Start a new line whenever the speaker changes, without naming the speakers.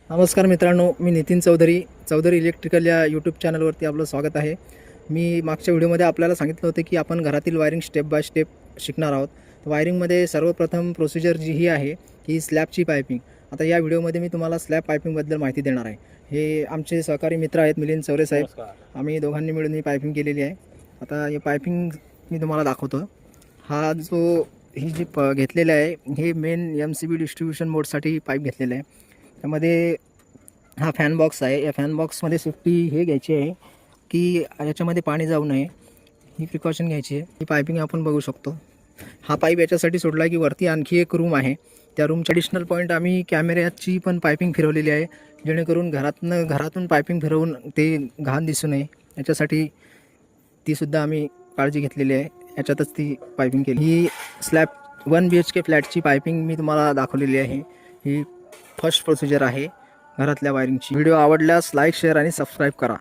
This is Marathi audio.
नमस्कार मित्रांनो, मी नितीन चौधरी इलेक्ट्रिकल या यूट्यूब चॅनलवरती आपलं स्वागत आहे. मी मागच्या व्हिडिओमध्ये आपल्याला सांगितलं होतं की आपण घरातील वायरिंग स्टेप बाय स्टेप शिकणार आहोत. वायरिंगमध्ये सर्वप्रथम प्रोसिजर जी ही आहे की स्लॅबची पायपिंग. आता या व्हिडिओमध्ये मी तुम्हाला स्लॅब पायपिंगबद्दल माहिती देणार आहे. हे आमचे सहकारी मित्र आहेत मिलिंद चौरे साहेब. आम्ही दोघांनी मिळून ही पायपिंग केलेली आहे. आता हे पायपिंग मी तुम्हाला दाखवतो. हा जो ही जी घेतलेलं आहे हे मेन MCB डिस्ट्रीब्युशन मोडसाठी पाईप घेतलेलं आहे. त्यामध्ये हा फॅन बॉक्स आहे. या फॅन बॉक्समध्ये सेफ्टी हे घ्यायची आहे की याच्यामध्ये पाणी जाऊ नये, ही प्रिकॉशन घ्यायची आहे. ही पायपिंग आपण बघू शकतो. हा पाईप याच्यासाठी सोडला आहे की वरती आणखी एक रूम आहे. त्या रूमच्या ॲडिशनल पॉईंट आम्ही कॅमेऱ्याची पण पायपिंग फिरवलेली आहे, जेणेकरून घरातून पायपिंग फिरवून ते घाण दिसू नये याच्यासाठी तीसुद्धा आम्ही काळजी घेतलेली आहे. याच्यातच ती पायपिंग केली. ही स्लॅब 1 BHK फ्लॅटची पायपिंग मी तुम्हाला दाखवलेली आहे. ही फर्स्ट प्रोसिजर आहे घरातल्या वायरिंगची. व्हिडिओ आवडल्यास लाईक, शेअर आणि सबस्क्राईब करा.